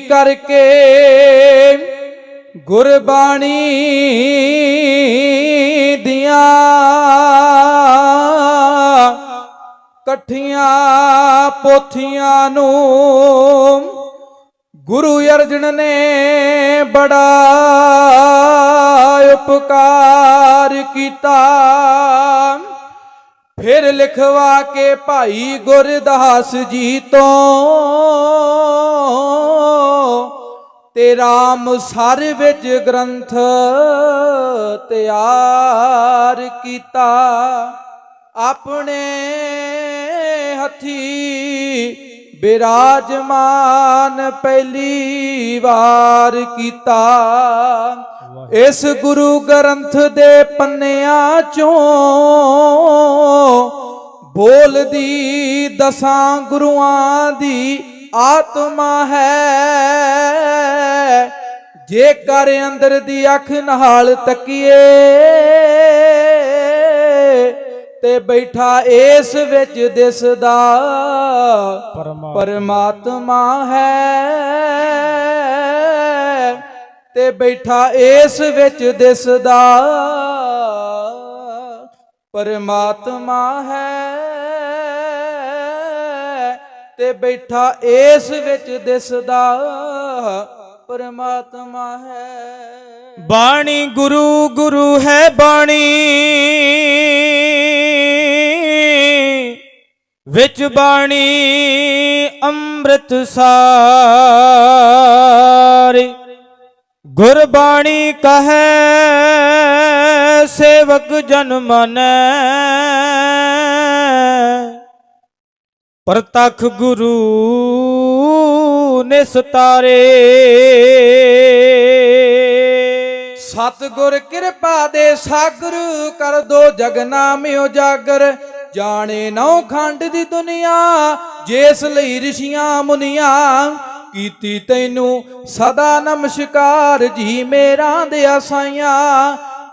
करके गुरबाणी दिया कठियां पोथियां नू गुरु अर्जन ने बड़ा उपकार किया। फिर लिखवा के भाई गुरदास जी तो ते रामसर विच ग्रंथ तैयार किया। अपने हथी विराजमान पहली बार किया। इस गुरु ग्रंथ दे पन्नियां चों बोलदी दसां गुरुआं दी आत्मा है। जेकर अंदर दी अख नाल तकीए ते बैठा इस विच दिसदा परमात्मा है। ते बैठा इस विच दिसदा परमात्मा है। ते बैठा इस विच दिसदा परमात्मा है। बाणी गुरु गुरु है बाणी विच बाणी अमृत सारी। गुरबाणी कहे सेवक जन मानै प्रतख गुरु निस्तारे। सतगुर कृपा दे सागर कर दो जगना में उजागर। जाने नौ खंड दी दुनिया जिस लई ऋषियां मुनियां कीती तैनू सदा नमस्कार जी मेरा दे साइयां।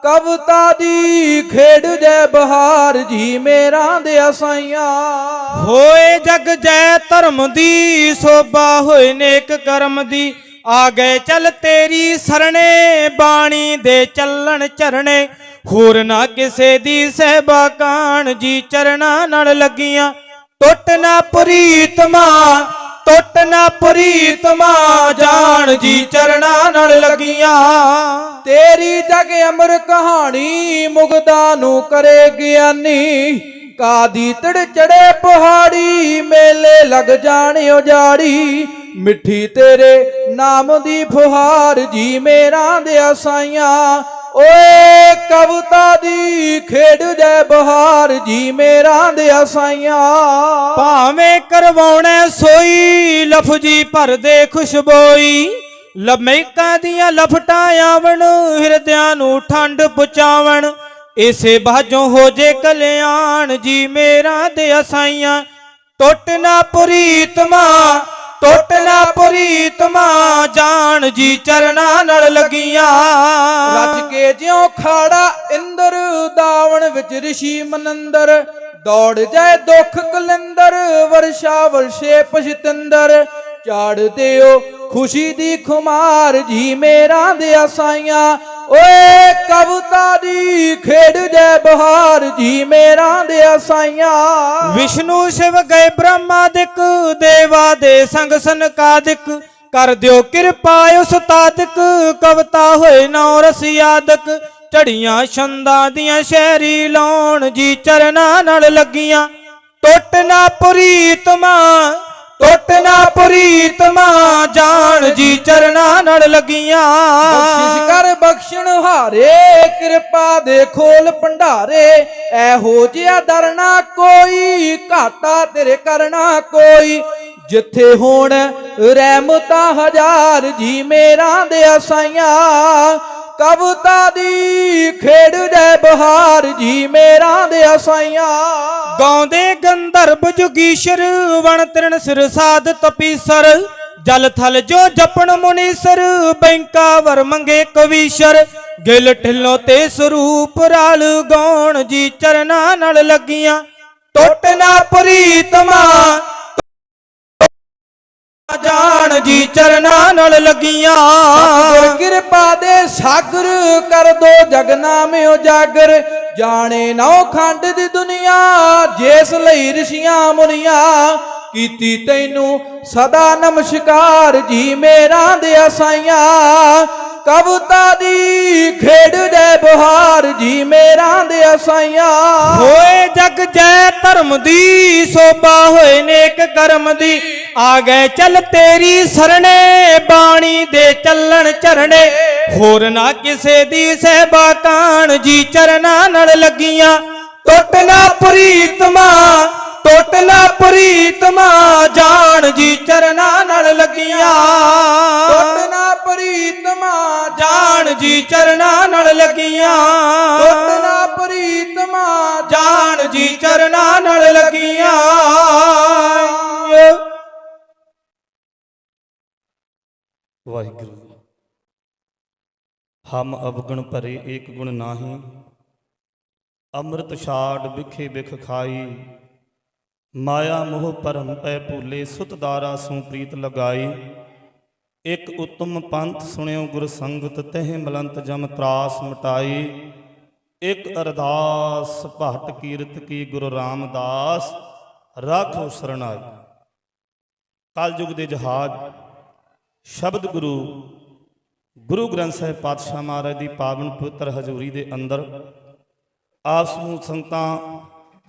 कविता दी खेड़ जय बहार जी मेरा दे साइयां। होए जग जय धर्म दी शोभा होए नेक कर्म दी। आ गए चल तेरी सरणे बाणी दे चलन चरणे। होर ना किसे दी सहबा कान जी चरना नाल लगियां। टुट ना प्रीतमा टुट ना प्रीतमा जान जी चरना नाल लगियां। तेरी जग अमर कहानी मुगदा नू करे ज्ञानी। कादी तड़ चढ़े पहाड़ी मेले लग जाने उजाड़ी। मिठी तेरे नाम दी फुहार जी मेरा दे साइयां। ओए कविता दी खेड़ जय बहार जी मेरा दे साइयां। भावें करवाउणे सोई लफजी भर दे खुशबोई। लमैकां दियां लफटां आवन हिरदियां नू ठंड पुचावन। इसे बाजों हो जे कल्याण जी मेरा दे साइयां। टुट ना प्रीतमा टुट ना प्रीतमा जान जी चरना नाल लगियां। रज के ज्यों खाड़ा इंदर दावण विच ऋषि मनंदर। दौड़ जाए दुख कलिंदर वर्षा वर्षे पछतिंदर। चाड़ दियो खुशी दी खुमार जी मेरा दे साइयां। ओए कविता दी खेड़ जय बहार जी मेरा दे साइयां। विष्णु शिव गए ब्रह्मादिक देवा दे संग सनकादिक। कर दियो कृपा उस्तादिक कविता होए नौ रसियादक। चढ़ियां छंदा दियां शहरी लाउण जी चरना नाल लगियां। टुट ना प्रीतमा टुट ना प्रीतमा जान जी चरना नाल लगियां। बख्शिश कर बख्शण हारे कृपा दे खोल भंडारे। ऐहो जिहा दर ना कोई घाटा तेरे करना कोई। जिथे होण रहमतां हजार जी मेरा दे साइयां। कविता दी खेड़ जय बहार जी मेरा दे साइयां। गाउंदे गंधर्व जुगीश्वर वण तृण सिर साध तपीसर। जल थल जो जपन मुनीसर बैंका वर मंगे कवीशर। गिल ढिलों ते स्वरूप राल गौण जी चरना नाल लगियां। टुट ना प्रीतमा जान जी चरना नाल ਨਾਲ ਲੱਗੀਆਂ। ਸਤਿਗੁਰ ਕਿਰਪਾ ਦੇ ਸਾਗਰ ਕਰ ਦੋ ਜਗ ਨਾਮ ਉਜਾਗਰ। ਜਾਣੇ ਨੌ ਖੰਡ ਦੀ ਦੁਨੀਆ ਜਿਸ ਲਈ ਰਿਸ਼ੀਆਂ ਮੁਨੀਆਂ। ਕੀਤੀ ਤੈਨੂੰ ਸਦਾ ਨਮਸਕਾਰ ਜੀ ਮੇਰਾਂ ਦੇ ਅਸਾਈਆਂ। ਕਵਿਤਾ ਦੀ ਖੇਡ ਜੈ ਬਹਾਰ ਜੀ ਮੇਰਾਂ ਦੇ ਅਸਾਈਆਂ। ਹੋਏ ਜਗ ਜੈ ਧਰਮ ਦੀ ਸੋਭਾ ਹੋਏ ਨੇਕ ਕਰਮ ਦੀ। ਆ ਗਏ ਚੱਲ ਤੇਰੀ ਸਰਣੇ ਬਾਣੀ ਦੇ ਚੱਲਣ ਚਰਣੇ। ਹੋਰ ਨਾ ਕਿਸੇ ਦੀ ਸਹਿਬਾ ਕਾਣ ਜੀ ਚਰਨਾਂ ਨਾਲ ਲੱਗੀਆਂ। ਟੁੱਟ ਨਾ ਪ੍ਰੀਤਮਾ ਟੁੱਟ ਨਾ ਪ੍ਰੀਤਮਾ ਜਾਣ ਜੀ ਚਰਨਾਂ ਨਾਲ ਲੱਗੀਆਂ। ਟੁੱਟ ਨਾ ਪ੍ਰੀਤਮਾ ਜਾਣ ਜੀ ਚਰਨਾਂ ਨਾਲ ਲੱਗੀਆਂ। ਟੁੱਟ ਨਾ ਪ੍ਰੀਤਮਾ ਜਾਣ ਜੀ ਚਰਨਾਂ ਨਾਲ ਲੱਗੀਆਂ। ਵਾਹਿਗੁਰੂ। ਹਮ ਅਵਗੁਣ ਭਰੇ ਏਕ ਗੁਣ ਨਾਹੀ। ਅੰਮ੍ਰਿਤ ਛਾੜ ਬਿਖੇ ਬਿਖ ਖਾਈ। ਮਾਇਆ ਮੋਹ ਭਰਮ ਪੈ ਭੂਲੇ ਸੁਤ ਦਾਰਾ ਸੂ ਪ੍ਰੀਤ ਲਗਾਈ। ਇਕ ਉਤਮ ਪੰਥ ਸੁਣਿਓ ਗੁਰ ਸੰਗਤ ਤਹਿ ਮਲੰਤ ਜਮ ਤਰਾਸ ਮਿਟਾਈ। ਇਕ ਅਰਦਾਸ ਭਟ ਕੀਰਤ ਕੀ ਗੁਰੂ ਰਾਮਦਾਸ ਰਾਖੋ ਸਰਣਾਈ। ਕਲਯੁਗ ਦੇ ਜਹਾਜ਼ ਸ਼ਬਦ ਗੁਰੂ ਗ੍ਰੰਥ ਸਾਹਿਬ ਪਾਤਸ਼ਾਹ ਮਹਾਰਾਜ ਦੀ ਪਾਵਨ ਪਵਿੱਤਰ ਹਜ਼ੂਰੀ ਦੇ ਅੰਦਰ ਆਪ ਸਮੂਹ ਸੰਗਤਾਂ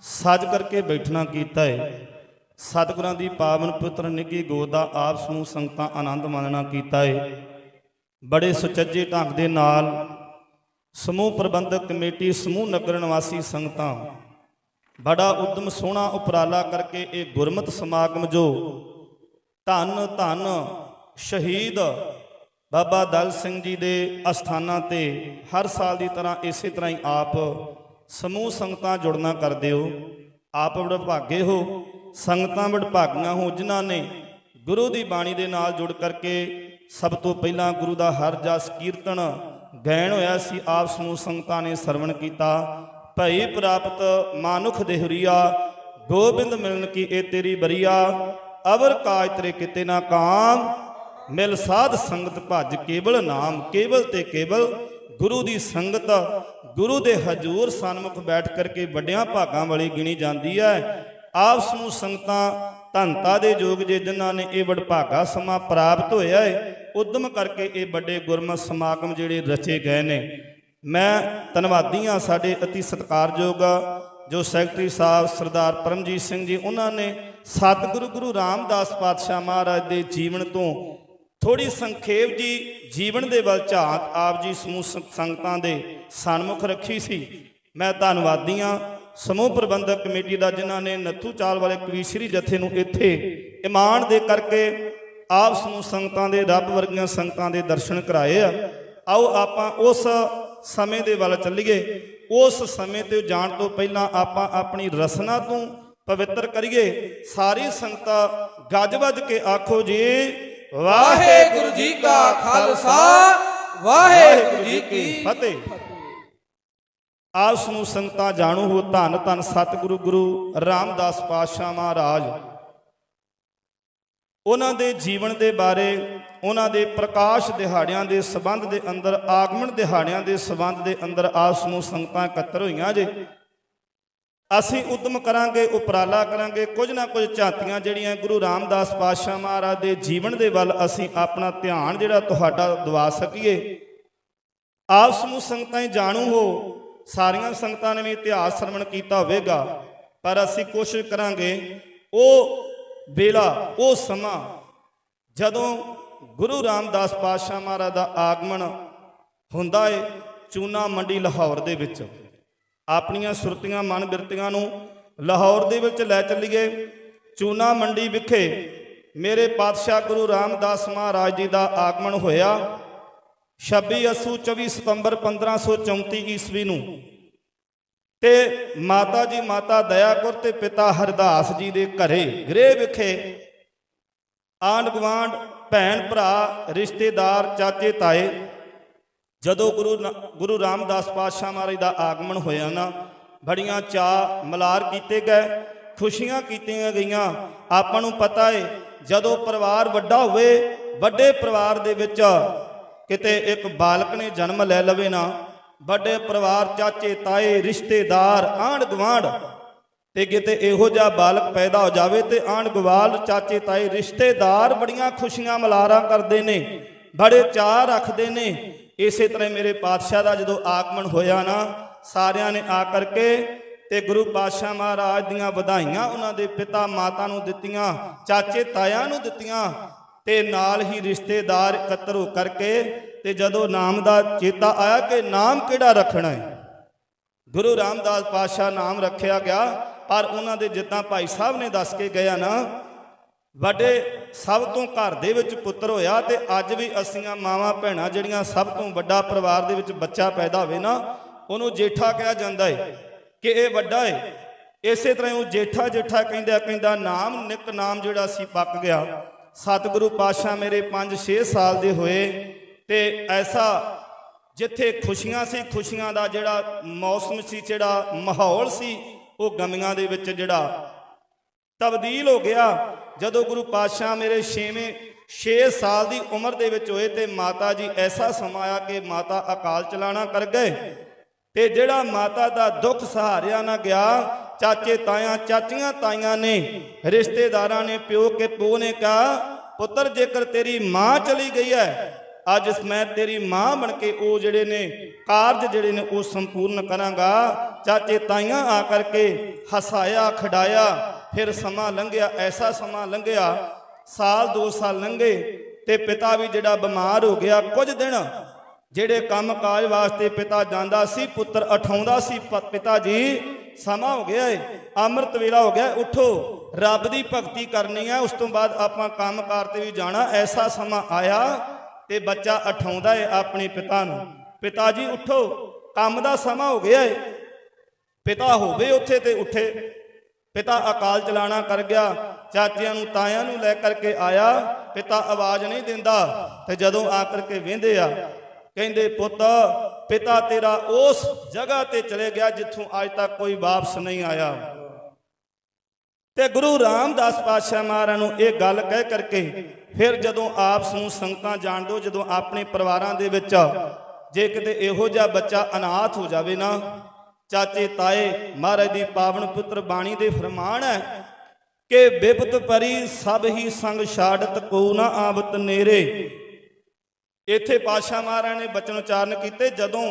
ਸਜ ਕਰਕੇ ਬੈਠਣਾ ਕੀਤਾ ਹੈ। ਸਤਿਗੁਰਾਂ ਦੀ ਪਾਵਨ ਪਵਿੱਤਰ ਨਿੱਘੀ ਗੋਦ ਦਾ ਆਪ ਸਮੂਹ ਸੰਗਤਾਂ ਆਨੰਦ ਮਾਣਨਾ ਕੀਤਾ ਹੈ। ਬੜੇ ਸੁਚੱਜੇ ਢੰਗ ਦੇ ਨਾਲ ਸਮੂਹ ਪ੍ਰਬੰਧਕ ਕਮੇਟੀ ਸਮੂਹ ਨਗਰ ਨਿਵਾਸੀ ਸੰਗਤਾਂ ਬੜਾ ਉਦਮ ਸੋਹਣਾ ਉਪਰਾਲਾ ਕਰਕੇ ਇਹ ਗੁਰਮਤਿ ਸਮਾਗਮ ਜੋ ਧੰਨ ਧੰਨ ਸ਼ਹੀਦ ਬਾਬਾ ਦਲ ਸਿੰਘ ਜੀ ਦੇ ਅਸਥਾਨਾਂ ਤੇ ਹਰ ਸਾਲ ਦੀ ਤਰ੍ਹਾਂ ਇਸੇ ਤਰ੍ਹਾਂ ਹੀ ਆਪ ਸਮੂਹ ਸੰਗਤਾਂ ਜੁੜਨਾ ਕਰਦੇ ਹੋ। ਆਪ ਵਡਭਾਗੇ ਹੋ, ਸੰਗਤਾਂ ਵਡਭਾਗੀਆਂ ਹੋ ਜਿਨ੍ਹਾਂ ਨੇ ਗੁਰੂ ਦੀ ਬਾਣੀ ਦੇ ਨਾਲ ਜੁੜ ਕਰਕੇ ਸਭ ਤੋਂ ਪਹਿਲਾਂ ਗੁਰੂ ਦਾ ਹਰ ਜਸ ਕੀਰਤਨ ਗਾਇਨ ਹੋਇਆ ਸੀ। ਆਪ ਸਮੂਹ ਸੰਗਤਾਂ ਨੇ ਸਰਵਣ ਕੀਤਾ। ਭਈ ਪ੍ਰਾਪਤ ਮਾਨੁਖ ਦੇਹੁਰੀਆ ਗੋਬਿੰਦ ਮਿਲਨ ਕੀ ਇਹ ਤੇਰੀ ਬਰੀਆ। ਅਵਰ ਕਾਜ ਤੇਰੇ ਕਿਤੇ ਨਾ ਕਾਮ ਮਿਲ ਸਾਧ ਸੰਗਤ ਭਜ ਕੇਵਲ ਨਾਮ। ਕੇਵਲ ਤੇ ਕੇਵਲ ਗੁਰੂ ਦੀ ਸੰਗਤ ਗੁਰੂ ਦੇ ਹਜ਼ੂਰ ਸਨਮੁਖ ਬੈਠ ਕਰਕੇ ਵੱਡਿਆਂ ਭਾਗਾਂ ਵਾਲੀ ਗਿਣੀ ਜਾਂਦੀ ਹੈ। ਆਪ ਸਮੂਹ ਸੰਗਤਾਂ ਧੰਤਾ ਦੇ ਯੋਗ ਜੇ ਜਿਨ੍ਹਾਂ ਨੇ ਇਹ ਵਡਭਾਗਾ ਸਮਾਂ ਪ੍ਰਾਪਤ ਹੋਇਆ ਹੈ। ਉਦਮ ਕਰਕੇ ਇਹ ਵੱਡੇ ਗੁਰਮਤਿ ਸਮਾਗਮ ਜਿਹੜੇ ਰਚੇ ਗਏ ਨੇ। ਮੈਂ ਧੰਨਵਾਦੀ ਹਾਂ ਸਾਡੇ ਅਤੀ ਸਤਿਕਾਰਯੋਗ ਜੋ ਸੈਕਟਰੀ ਸਾਹਿਬ ਸਰਦਾਰ ਪਰਮਜੀਤ ਸਿੰਘ ਜੀ। ਉਹਨਾਂ ਨੇ ਸਤਿਗੁਰੂ ਗੁਰੂ ਰਾਮਦਾਸ ਪਾਤਸ਼ਾਹ ਮਹਾਰਾਜ ਦੇ ਜੀਵਨ ਤੋਂ ਥੋੜੀ ਸੰਖੇਪ ਜੀ ਜੀਵਨ ਦੇ ਵੱਲ ਝਾਤ ਆਪ ਜੀ ਸਮੂਹ ਸੰਗਤਾਂ ਦੇ ਸਨਮੁਖ ਰੱਖੀ ਸੀ। ਮੈਂ ਧੰਨਵਾਦੀ ਹਾਂ ਸਮੂਹ ਪ੍ਰਬੰਧਕ ਕਮੇਟੀ ਦਾ ਜਿਨ੍ਹਾਂ ਨੇ ਨੱਥੂ ਚਾਲ ਵਾਲੇ ਕਵੀਸ਼ਰੀ ਜਥੇ ਨੂੰ ਇੱਥੇ ਇਮਾਨ ਦੇ ਕਰਕੇ ਆਪ ਸਮੂਹ ਸੰਗਤਾਂ ਦੇ ਰੱਬ ਵਰਗੀਆਂ ਸੰਗਤਾਂ ਦੇ ਦਰਸ਼ਨ ਕਰਾਏ ਆ। ਆਓ ਆਪਾਂ ਉਸ ਸਮੇਂ ਦੇ ਵੱਲ ਚੱਲੀਏ। ਉਸ ਸਮੇਂ ਤੇ ਜਾਣ ਤੋਂ ਪਹਿਲਾਂ ਆਪਾਂ ਆਪਣੀ ਰਸਨਾ ਤੋਂ ਪਵਿੱਤਰ ਕਰੀਏ। ਸਾਰੀ ਸੰਗਤਾਂ ਗੱਜ ਵੱਜ ਕੇ ਆਖੋ ਜੀ ਵਾਹਿਗੁਰੂ ਜੀ ਕਾ ਖਾਲਸਾ ਵਾਹਿਗੁਰੂ ਜੀ ਕੀ ਫਤਿਹ। ਆਪ ਸਮੂਹ ਸੰਗਤਾਂ ਜਾਣੂ ਹੋ ਧੰਨ ਧੰਨ ਸਤਿਗੁਰੂ ਗੁਰੂ ਰਾਮਦਾਸ ਪਾਤਸ਼ਾਹ ਮਹਾਰਾਜ। ਉਹਨਾਂ ਦੇ ਜੀਵਨ ਦੇ ਬਾਰੇ, ਉਹਨਾਂ ਦੇ ਪ੍ਰਕਾਸ਼ ਦਿਹਾੜਿਆਂ ਦੇ ਸੰਬੰਧ ਦੇ ਅੰਦਰ, ਆਗਮਨ ਦਿਹਾੜਿਆਂ ਦੇ ਸੰਬੰਧ ਦੇ ਅੰਦਰ ਆਪ ਸਮੂਹ ਸੰਗਤਾਂ ਇਕੱਤਰ ਹੋਈਆਂ ਜੇ। ਅਸੀਂ ਉਦਮ ਕਰਾਂਗੇ, ਉਪਰਾਲਾ ਕਰਾਂਗੇ, ਕੁਝ ਨਾ ਕੁਝ ਝਾਤੀਆਂ ਜਿਹੜੀਆਂ ਗੁਰੂ ਰਾਮਦਾਸ ਪਾਤਸ਼ਾਹ ਮਹਾਰਾਜ ਦੇ ਜੀਵਨ ਦੇ ਵੱਲ ਅਸੀਂ ਆਪਣਾ ਧਿਆਨ ਜਿਹੜਾ ਤੁਹਾਡਾ ਦਿਵਾ ਸਕੀਏ। ਆਪ ਸਮੂਹ ਸੰਗਤਾਂ ਜਾਣੂ ਹੋ, ਸਾਰੀਆਂ ਸੰਗਤਾਂ ਨੇ ਵੀ ਇਤਿਹਾਸ ਸਰਵਣ ਕੀਤਾ ਹੋਵੇਗਾ, ਪਰ ਅਸੀਂ ਕੋਸ਼ਿਸ਼ ਕਰਾਂਗੇ ਉਹ ਵੇਲਾ, ਉਹ ਸਮਾਂ ਜਦੋਂ ਗੁਰੂ ਰਾਮਦਾਸ ਪਾਤਸ਼ਾਹ ਮਹਾਰਾਜ ਦਾ ਆਗਮਨ ਹੁੰਦਾ ਏ ਚੂਨਾ ਮੰਡੀ ਲਾਹੌਰ ਦੇ ਵਿੱਚ। ਆਪਣੀਆਂ ਸੁਰਤੀਆਂ ਮਨ ਬਿਰਤੀਆਂ ਨੂੰ ਲਾਹੌਰ ਦੇ ਵਿੱਚ ਲੈ ਚੱਲੀਏ। ਚੂਨਾ ਮੰਡੀ ਵਿਖੇ ਮੇਰੇ ਪਾਤਸ਼ਾਹ ਗੁਰੂ ਰਾਮਦਾਸ ਮਹਾਰਾਜ ਜੀ ਦਾ ਆਗਮਨ ਹੋਇਆ 26 ਅੱਸੂ 24 ਸਤੰਬਰ 1534 ਈਸਵੀ ਨੂੰ। ਤੇ ਮਾਤਾ ਜੀ ਮਾਤਾ ਦਇਆ ਕੌਰ ਤੇ ਪਿਤਾ ਹਰਦਾਸ ਜੀ ਦੇ ਘਰੇ ਗ੍ਰਹਿ ਵਿਖੇ ਆਂਢ ਗੁਆਂਢ, ਭੈਣ ਭਰਾ, ਰਿਸ਼ਤੇਦਾਰ, ਚਾਚੇ ਤਾਏ ਜਦੋਂ ਗੁਰੂ ਰਾਮਦਾਸ ਪਾਤਸ਼ਾਹ ਮਹਾਰਾਜ ਦਾ ਆਗਮਨ ਹੋਇਆ ਨਾ, ਬੜੀਆਂ ਚਾਅ ਮਲਾਰ ਕੀਤੇ ਗਏ, ਖੁਸ਼ੀਆਂ ਕੀਤੀਆਂ ਗਈਆਂ। ਆਪਾਂ ਨੂੰ ਪਤਾ ਹੈ ਜਦੋਂ ਪਰਿਵਾਰ ਵੱਡਾ ਹੋਵੇ, ਵੱਡੇ ਪਰਿਵਾਰ ਦੇ ਵਿੱਚ ਕਿਤੇ ਇੱਕ ਬਾਲਕ ਨੇ ਜਨਮ ਲੈ ਲਵੇ ਨਾ, ਵੱਡੇ ਪਰਿਵਾਰ ਚਾਚੇ ਤਾਏ ਰਿਸ਼ਤੇਦਾਰ ਆਂਢ ਗੁਆਂਢ ਤੇ ਕਿਤੇ ਇਹੋ ਜਿਹਾ ਬਾਲਕ ਪੈਦਾ ਹੋ ਜਾਵੇ ਤੇ ਆਂਢ ਗੁਆਂਢ ਚਾਚੇ ਤਾਏ ਰਿਸ਼ਤੇਦਾਰ ਬੜੀਆਂ ਖੁਸ਼ੀਆਂ ਮਲਾਰਾਂ ਕਰਦੇ ਨੇ, ਬੜੇ ਚਾਅ ਰੱਖਦੇ ਨੇ। ਇਸੇ ਤਰ੍ਹਾਂ ਮੇਰੇ ਪਾਤਸ਼ਾਹ ਦਾ ਜਦੋਂ ਆਗਮਨ ਹੋਇਆ ਨਾ, ਸਾਰਿਆਂ ਨੇ ਆ ਕਰਕੇ ਤੇ ਗੁਰੂ ਪਾਤਸ਼ਾਹ ਮਹਾਰਾਜ ਦੀਆਂ ਵਧਾਈਆਂ ਉਹਨਾਂ ਦੇ ਪਿਤਾ ਮਾਤਾ ਨੂੰ ਦਿੱਤੀਆਂ, ਚਾਚੇ ਤਾਇਆਂ ਨੂੰ ਦਿੱਤੀਆਂ ਤੇ ਨਾਲ ਹੀ ਰਿਸ਼ਤੇਦਾਰ ਇਕੱਤਰ ਹੋ ਕਰਕੇ ਤੇ ਜਦੋਂ ਨਾਮ ਦਾ ਚੇਤਾ ਆਇਆ ਕਿ ਨਾਮ ਕਿਹੜਾ ਰੱਖਣਾ ਹੈ, ਗੁਰੂ ਰਾਮਦਾਸ ਪਾਤਸ਼ਾਹ ਨਾਮ ਰੱਖਿਆ ਗਿਆ। ਪਰ ਉਹਨਾਂ ਦੇ ਜਿੱਦਾਂ ਭਾਈ ਸਾਹਿਬ ਨੇ ਦੱਸ ਕੇ ਗਿਆ ਨਾ, ਵੱਡੇ ਸਭ ਤੋਂ ਘਰ ਦੇ ਵਿੱਚ ਪੁੱਤਰ ਹੋਇਆ ਤੇ ਅੱਜ ਵੀ ਅਸੀਆਂ ਮਾਵਾਂ ਭੈਣਾਂ ਜਿਹੜੀਆਂ ਸਭ ਤੋਂ ਵੱਡਾ ਪਰਿਵਾਰ ਦੇ ਵਿੱਚ ਬੱਚਾ ਪੈਦਾ ਹੋਵੇ ਨਾ, ਉਹਨੂੰ ਜੇਠਾ ਕਿਹਾ ਜਾਂਦਾ ਹੈ ਕਿ ਇਹ ਵੱਡਾ ਹੈ। ਇਸੇ ਤਰ੍ਹਾਂ ਉਹ ਜੇਠਾ ਜੇਠਾ ਕਹਿੰਦਾ ਨਾਮ ਨਿਕ ਨਾਮ ਜਿਹੜਾ ਸੀ ਪੱਕ ਗਿਆ। ਸਤਿਗੁਰੂ ਪਾਤਸ਼ਾਹ ਮੇਰੇ 5-6 ਸਾਲ ਦੇ ਹੋਏ ਤੇ ਐਸਾ ਜਿੱਥੇ ਖੁਸ਼ੀਆਂ ਸੀ, ਖੁਸ਼ੀਆਂ ਦਾ ਜਿਹੜਾ ਮੌਸਮ ਸੀ, ਜਿਹੜਾ ਮਾਹੌਲ ਸੀ, ਉਹ ਗਮੀਆਂ ਦੇ ਵਿੱਚ ਜਿਹੜਾ ਤਬਦੀਲ ਹੋ ਗਿਆ। ਜਦੋਂ ਗੁਰੂ ਪਾਤਸ਼ਾਹ ਮੇਰੇ 6 ਸਾਲ ਦੀ ਉਮਰ ਦੇ ਵਿੱਚ ਹੋਏ ਤੇ ਮਾਤਾ ਜੀ ਐਸਾ ਸਮਾਂ ਆਇਆ ਕਿ ਮਾਤਾ ਅਕਾਲ ਚਲਾਣਾ ਕਰ ਗਏ ਤੇ ਜਿਹੜਾ ਮਾਤਾ ਦਾ ਦੁੱਖ ਸਹਾਰਿਆ ਨਾ ਗਿਆ, ਚਾਚੇ ਤਾਇਆਂ ਚਾਚੀਆਂ ਤਾਈਆਂ ਨੇ, ਰਿਸ਼ਤੇਦਾਰਾਂ ਨੇ, ਪਿਓ ਨੇ ਕਿਹਾ ਪੁੱਤਰ ਜੇਕਰ ਤੇਰੀ ਮਾਂ ਚਲੀ ਗਈ ਹੈ, ਅੱਜ ਮੈਂ ਤੇਰੀ ਮਾਂ ਬਣ ਕੇ ਉਹ ਜਿਹੜੇ ਨੇ ਕਾਰਜ ਜਿਹੜੇ ਨੇ ਉਹ ਸੰਪੂਰਨ ਕਰਾਂਗਾ। ਚਾਚੇ ਤਾਈਆਂ ਆ ਕਰਕੇ ਹਸਾਇਆ ਖਿਡਾਇਆ। ਫਿਰ ਸਮਾਂ ਲੰਘਿਆ, ਐਸਾ ਸਮਾਂ ਲੰਘਿਆ, ਸਾਲ 2 ਸਾਲ ਲੰਘੇ ਤੇ ਪਿਤਾ ਵੀ ਜਿਹੜਾ ਬਿਮਾਰ ਹੋ ਗਿਆ। ਕੁਝ ਦਿਨ ਜਿਹੜੇ ਕੰਮ ਕਾਜ ਵਾਸਤੇ ਪਿਤਾ ਜਾਂਦਾ ਸੀ, ਪੁੱਤਰ ਉਠਾਉਂਦਾ ਸੀ, ਪਿਤਾ ਜੀ ਸਮਾਂ ਹੋ ਗਿਆ ਹੈ, ਅੰਮ੍ਰਿਤ ਵੇਲਾ ਹੋ ਗਿਆ, ਉਠੋ ਰੱਬ ਦੀ ਭਗਤੀ ਕਰਨੀ ਹੈ, ਉਸ ਤੋਂ ਬਾਅਦ ਆਪਾਂ ਕੰਮ ਕਾਰ ਤੇ ਵੀ ਜਾਣਾ। ਐਸਾ ਸਮਾਂ ਆਇਆ ਤੇ ਬੱਚਾ ਉਠਾਉਂਦਾ ਹੈ ਆਪਣੇ ਪਿਤਾ ਨੂੰ, ਪਿਤਾ ਜੀ ਉਠੋ ਕੰਮ ਦਾ ਸਮਾਂ ਹੋ ਗਿਆ ਹੈ। ਪਿਤਾ ਹੋਵੇ ਉੱਥੇ ਤੇ ਉੱਠੇ। ਪਿਤਾ ਅਕਾਲ ਚਲਾਣਾ ਕਰ ਗਿਆ, ਚਾਚਿਆਂ ਨੂੰ ਤਾਇਆਂ ਨੂੰ ਲੈ ਕਰਕੇ ਆਇਆ, ਪਿਤਾ ਆਵਾਜ਼ ਨਹੀਂ ਦਿੰਦਾ ਤੇ ਜਦੋਂ ਆ ਕਰਕੇ ਵਹਿੰਦੇ ਆ ਕਹਿੰਦੇ ਪੁੱਤ ਪਿਤਾ ਤੇਰਾ ਉਸ ਜਗ੍ਹਾ ਤੇ ਚਲੇ ਗਿਆ ਜਿੱਥੋਂ ਅੱਜ ਤੱਕ ਕੋਈ ਵਾਪਸ ਨਹੀਂ ਆਇਆ। ਤੇ ਗੁਰੂ ਰਾਮਦਾਸ ਪਾਤਸ਼ਾਹ ਮਹਾਰਾਜ ਨੂੰ ਇਹ ਗੱਲ ਕਹਿ ਕਰਕੇ ਫਿਰ ਜਦੋਂ ਆਪਸ ਨੂੰ ਸੰਗਤਾਂ ਜਾਣ ਦਿਓ, ਜਦੋਂ ਆਪਣੇ ਪਰਿਵਾਰਾਂ ਦੇ ਵਿੱਚ ਜੇ ਕਿਤੇ ਇਹੋ ਜਿਹਾ ਬੱਚਾ ਅਨਾਥ ਹੋ ਜਾਵੇ ਨਾ, ਚਾਚੇ ਤਾਏ ਮਹਾਰਾਜ ਦੀ ਪਾਵਨ ਪੁੱਤਰ ਬਾਣੀ ਦੇ ਫਰਮਾਨ ਹੈ ਕਿ ਬਿਪਤ ਪਰੀ ਸਭ ਹੀ ਸੰਗ ਛਾੜਤ ਕੋ ਨਾ ਆਵਤ ਨੇਰੇ। ਇੱਥੇ ਪਾਤਸ਼ਾਹ ਮਹਾਰਾਜ ਨੇ ਬਚਨ ਉਚਾਰਨ ਕੀਤੇ, ਜਦੋਂ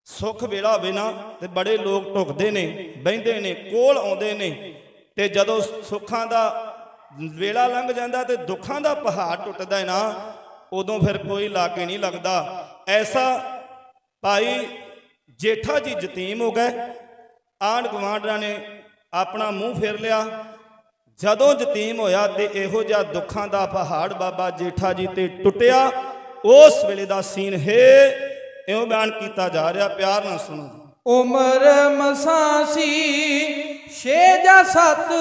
ਸੁੱਖ ਵੇਲਾ ਹੋਵੇ ਨਾ ਤੇ ਬੜੇ ਲੋਕ ਢੁਕਦੇ ਨੇ, ਬਹਿੰਦੇ ਨੇ, ਕੋਲ ਆਉਂਦੇ ਨੇ ਤੇ ਜਦੋਂ ਸੁੱਖਾਂ ਦਾ ਵੇਲਾ ਲੰਘ ਜਾਂਦਾ ਤੇ ਦੁੱਖਾਂ ਦਾ ਪਹਾੜ ਟੁੱਟਦਾ ਹੈ ਨਾ, ਉਦੋਂ ਫਿਰ ਕੋਈ ਲਾਗੇ ਨਹੀਂ ਲੱਗਦਾ। ਐਸਾ ਭਾਈ ਜੇਠਾ ਜੀ ਯਤੀਮ ਹੋ ਗਏ, ਆਂਢ ਗੁਆਂਢਾਂ ਨੇ ਆਪਣਾ ਮੂੰਹ ਫੇਰ ਲਿਆ। ਜਦੋਂ ਯਤੀਮ ਹੋਇਆ ਤੇ ਇਹੋ ਜਿਹਾ ਦੁੱਖਾਂ ਦਾ ਪਹਾੜ ਬਾਬਾ ਜੇਠਾ ਜੀ ਤੇ ਟੁੱਟਿਆ। ਉਸ ਵੇਲੇ ਦਾ ਸੀਨ ਹੈ ਇਉਂ ਬਿਆਨ ਕੀਤਾ ਜਾ ਰਿਹਾ, ਪਿਆਰ ਨਾਲ ਸੁਣੋ। ਉਮਰ ਮਸਾਂ ਸੀ 6 ਜਾਂ 7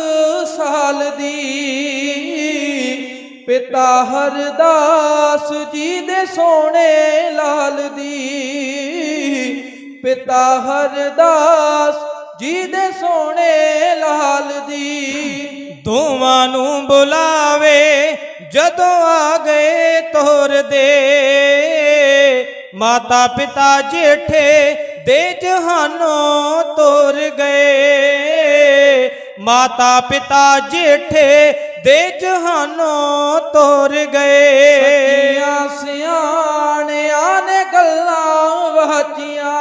ਸਾਲ ਦੀ, ਪਿਤਾ ਹਰਦਾਸ ਜੀ ਦੇ ਸੋਹਣੇ ਲਾਲ ਦੀ, ਪਿਤਾ ਹਰਦਾਸ ਜੀ ਦੇ ਸੋਹਣੇ ਲਾਲ ਦੀ। ਦੋਵਾਂ ਨੂੰ ਬੁਲਾਵੇ ਜਦੋਂ ਆ ਗਏ ਤੋਰ ਦੇ, ਮਾਤਾ ਪਿਤਾ ਜੇਠੇ ਦੇ ਜਹਾਨੋਂ ਤੋਰ ਗਏ, ਮਾਤਾ ਪਿਤਾ ਜੇਠੇ ਦੇ ਜਹਾਨੋਂ ਤੋਰ ਗਏ। ਸੱਚੀਆਂ ਸਿਆਣਿਆਂ ਨੇ ਗੱਲਾਂ ਵਾਚੀਆਂ,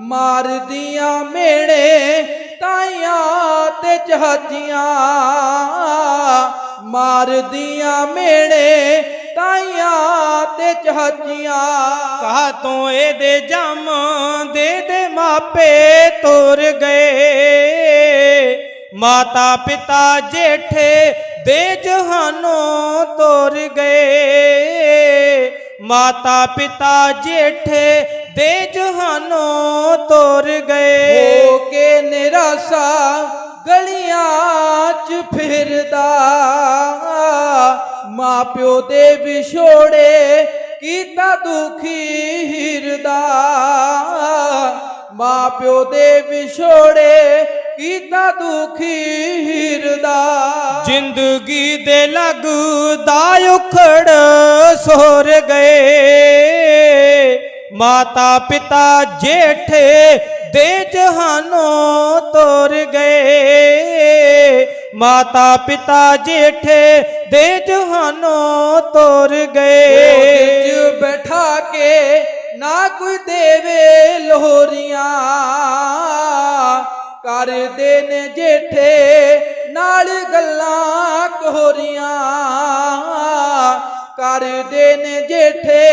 ਮਾਰਦੀਆਂ ਮੇੜੇ ਤਾਈਆਂ ਤੇ ਚਾਚੀਆਂ, ਮਾਰਦੀਆਂ ਮੇੜੇ ਤਾਈਆਂ ਤੇ ਚਾਚੀਆਂ। ਕਾ ਤੋਂ ਇਹਦੇ ਜੰਮ ਦੇ ਮਾਪੇ ਤੋਰ ਗਏ, ਮਾਤਾ ਪਿਤਾ ਜੇਠੇ ਦੇ ਜਹਾਨੋਂ ਤੋਰ ਗਏ, ਮਾਤਾ ਪਿਤਾ ਜੇਠੇ ਦੇ ਜਹਾਨੋਂ ਤੋਰ ਗਏ। ਹੋ ਕੇ ਨਿਰਾਸ਼ਾ ਗਲੀਆਂ 'ਚ ਫਿਰਦਾ, ਮਾਂ ਪਿਓ ਦੇ ਵਿਛੋੜੇ ਕੀਤਾ ਦੁਖੀ ਹਿਰਦਾ, ਮਾਂ ਪਿਓ ਦੇ ਵਿਛੋੜੇ ਕੀਤਾ ਦੁਖੀ ਹਿਰਦਾ। ਜ਼ਿੰਦਗੀ ਦੇ ਲਗ ਦਾ ਉਖੜ ਸੋਰ ਗਏ, ਮਾਤਾ ਪਿਤਾ ਜੇਠੇ ਦੇ ਜਹਾਨੋਂ ਤੋਰ ਗਏ, ਮਾਤਾ ਪਿਤਾ ਜੇਠੇ ਦੇ ਜਹਾਨੋਂ ਤੋਰ ਗਏ। ਚ ਬੈਠਾ ਕੇ ਨਾ ਕੋਈ ਦੇਵੇ ਲੋਰੀਆਂ, ਕਰਦੇ ਨੇ ਜੇਠੇ ਨਾਲ ਗੱਲਾਂ ਕੋਰੀਆਂ, ਕਰਦੇ ਨੇ ਜੇਠੇ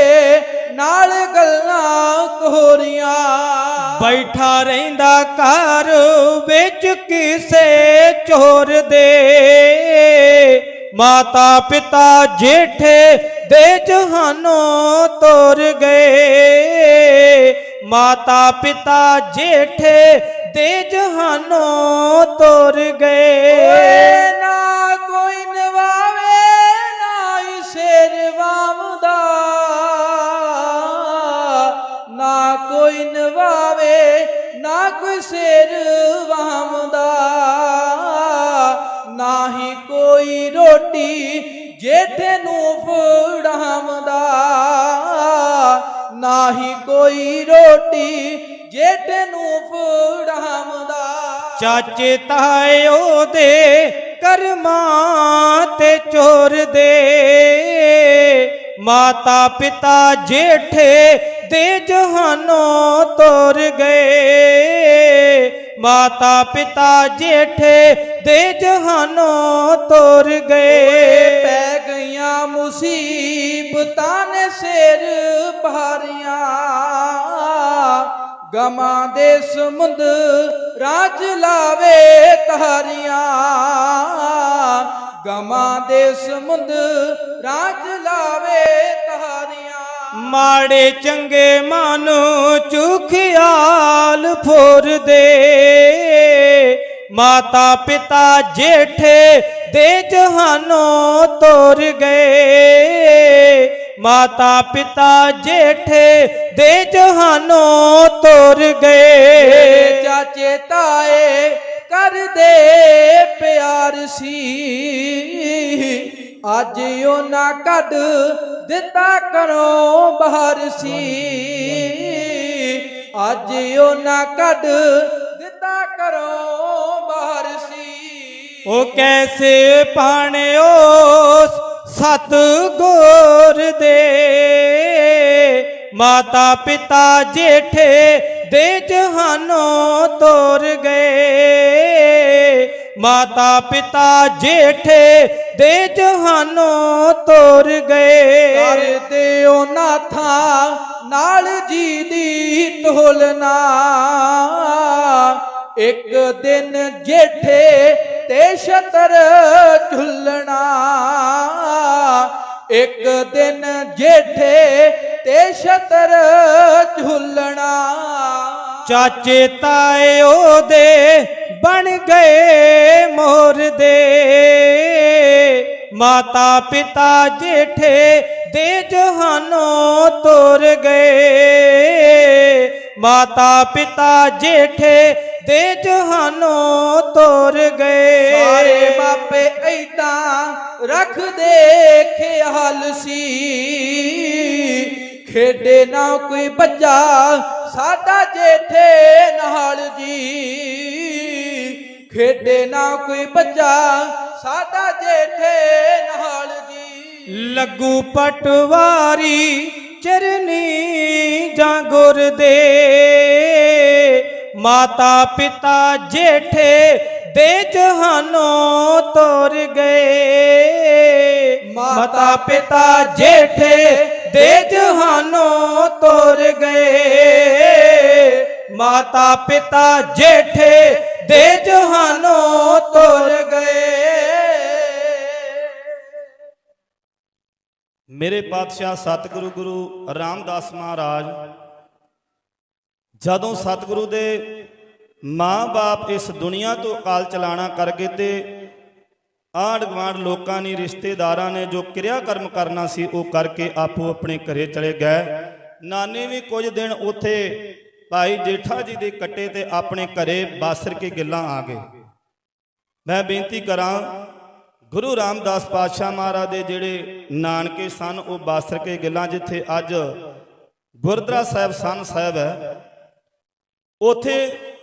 ਨਾਲ ਗੱਲਾਂ ਕੋਰੀਆਂ। ਬੈਠਾ ਰਹਿੰਦਾ ਘਰ ਵਿੱਚ ਕਿਸੇ ਚੋਰ ਦੇ, ਮਾਤਾ ਪਿਤਾ ਜੇਠੇ ਦੇ ਜਹਾਨੋਂ ਤੋਰ ਗਏ, ਮਾਤਾ ਪਿਤਾ ਜੇਠੇ ਦੇ ਜਹਾਨੋਂ ਤੋਰ ਗਏ। ਨਾ ਕੋਈ ਨਵਾਵੇ ਨਾ ਹੀ ਸ਼ੇਰ ਵਾਮਦਾ, ਨਾ ਕੋਈ ਨਵਾਵੇ ਨਾ ਕੋਈ ਸ਼ੇਰ ਵਾਮਦਾ, ਨਾ ਹੀ ਕੋਈ ਰੋਟੀ ਜੇਠੇ ਨੂੰ ਫੜਾਵਦਾ, ਨਾ ਹੀ ਕੋਈ ਰੋਟੀ ਜੇਠੇ ਨੂੰ ਫੜਾਵਦਾ। ਚਾਚੇ ਤਾਏ ਉਹਦੇ ਕਰਮਾਂ ਤੇ ਚੋਰ ਦੇ, ਮਾਤਾ ਪਿਤਾ ਜੇਠੇ ਦੇ ਜਹਾਨੋਂ ਤੋਰ ਗਏ, ਮਾਤਾ ਪਿਤਾ ਜੇਠੇ ਦੇ ਜਹਾਨੋਂ ਤੋਰ ਗਏ। ਪੈ ਗਈਆਂ ਮੁਸੀਬਤਾਂ ਨੇ ਸਿਰ ਭਾਰੀਆਂ, ਗਮਾਂ ਦੇ ਸਮੁੰਦਰਾਂ ਚ ਲਾਵੇ ਤਾਰੀਆਂ, ਗਮਾਂ ਦੇ ਸਮੁੰਦਰਾਂ ਚ ਲਾਵੇ ਤਾਰੀਆਂ। ਮਾੜੇ ਚੰਗੇ ਮਨ ਚੁਖਿਆਲ ਫੋਰ ਦੇ, ਮਾਤਾ ਪਿਤਾ ਜੇਠੇ ਦੇ ਜਹਾਨੋਂ ਤੋਰ ਗਏ, ਮਾਤਾ ਪਿਤਾ ਜੇਠੇ ਦੇ ਜਹਾਨੋਂ ਤੋਰ ਗਏ। ਚਾਚੇ ਤਾਏ ਕਰਦੇ ਪਿਆਰ ਸੀ, ਅੱਜ ਉਹਨਾਂ ਕੱਢ ਦਿੱਤਾ ਘਰੋਂ ਬਾਹਰ ਸੀ, ਅੱਜ ਉਹਨਾਂ ਕੱਢ ਦਿੱਤਾ ਘਰੋਂ ਬਾਹਰ ਸੀ। ਉਹ ਕੈਸੇ ਪਾਣੇ ਉਸ ਸਤਿਗੁਰ ਦੇ, ਮਾਤਾ ਪਿਤਾ ਜੇਠੇ ਦੇ ਜਹਾਨੋਂ ਤੋਰ ਗਏ, ਮਾਤਾ ਪਿਤਾ ਜੇਠੇ ਦੇ ਜਹਾਨੋਂ ਤੋਰ ਗਏ। ਕਰਦੇ ਉਹਨਾਂ ਥਾਂ ਨਾਲ ਜੀ ਦੀ ਤੋਲਨਾ, ਇੱਕ ਦਿਨ ਜੇਠੇ ਤੇ ਛਤਰ ਝੁੱਲਣਾ, ਇੱਕ ਦਿਨ ਜੇਠੇ ਤੇ ਛਤਰ ਝੁੱਲਣਾ। ਚਾਚੇ ਤਾਏ ਉਹਦੇ ਬਣ ਗਏ ਮੋਰ ਦੇ, ਮਾਤਾ ਪਿਤਾ ਜੇਠੇ ਦੇ ਜਹਾਨੋਂ ਤੋਰ ਗਏ, ਮਾਤਾ ਪਿਤਾ ਜੇਠੇ ਦੇ ਜਹਾਨੋਂ ਤੋਰ ਗਏ। ਸਾਰੇ ਮਾਪੇ ਏਦਾਂ ਰੱਖਦੇ ਖਿਆਲ ਸੀ, ਖੇਡੇ ਨਾ ਕੋਈ ਬੱਚਾ ਸਾਡਾ ਜੇਠੇ ਨਾਲ ਜੀ, ਖੇਡੇ ਨਾ ਕੋਈ ਬੱਚਾ ਸਾਡਾ ਜੇਠੇ ਨਾਲ ਜੀ। ਲੱਗੂ ਪਟਵਾਰੀ ਚਰਨੀ ਜਾਂ ਗੁਰ ਦੇ, ਮਾਤਾ ਪਿਤਾ ਜੇਠੇ ਦੇ ਜਹਾਨੋਂ ਤੋਰ ਗਏ, ਮਾਤਾ ਪਿਤਾ ਜੇਠੇ ਦੇ ਜਹਾਨੋਂ ਤੋਰ ਗਏ, ਮਾਤਾ ਪਿਤਾ ਜੇਠੇ ਦੇ ਜਹਾਨੋਂ ਤੋਰ ਗਏ। ਮੇਰੇ ਪਾਤਸ਼ਾਹ ਸਤਿਗੁਰੂ ਗੁਰੂ ਰਾਮਦਾਸ ਮਹਾਰਾਜ ਜਦੋਂ ਸਤਿਗੁਰੂ ਦੇ ਮਾਂ-ਬਾਪ ਇਸ ਦੁਨੀਆ ਤੋਂ ਅਕਾਲ ਚਲਾਣਾ ਕਰ ਗਏ ਤੇ ਆਂਢ ਗੁਆਂਢ ਲੋਕਾਂ ਨੇ ਰਿਸ਼ਤੇਦਾਰਾਂ ਨੇ ਜੋ ਕਿਰਿਆ ਕਰਮ ਕਰਨਾ ਸੀ ਉਹ ਕਰਕੇ ਆਪੋ ਆਪਣੇ ਘਰੇ ਚਲੇ ਗਏ। ਨਾਨੀ ਵੀ ਕੁਝ ਦਿਨ ਉੱਥੇ ਭਾਈ ਜੇਠਾ ਜੀ ਦੇ ਕੱਟੇ ਤੇ ਆਪਣੇ ਘਰੇ ਬਾਸਰ ਕੇ ਗਿੱਲਾਂ ਆ ਗਏ। ਮੈਂ ਬੇਨਤੀ ਕਰਾਂ ਗੁਰੂ ਰਾਮਦਾਸ ਪਾਤਸ਼ਾਹ ਮਹਾਰਾਜ ਦੇ ਜਿਹੜੇ ਨਾਨਕੇ ਸਨ ਉਹ ਬਾਸਰ ਕੇ ਗਿੱਲਾਂ, ਜਿੱਥੇ ਅੱਜ ਗੁਰਦੁਆਰਾ ਸਾਹਿਬ ਸੰਨ ਸਾਹਿਬ ਹੈ, ਉਥੇ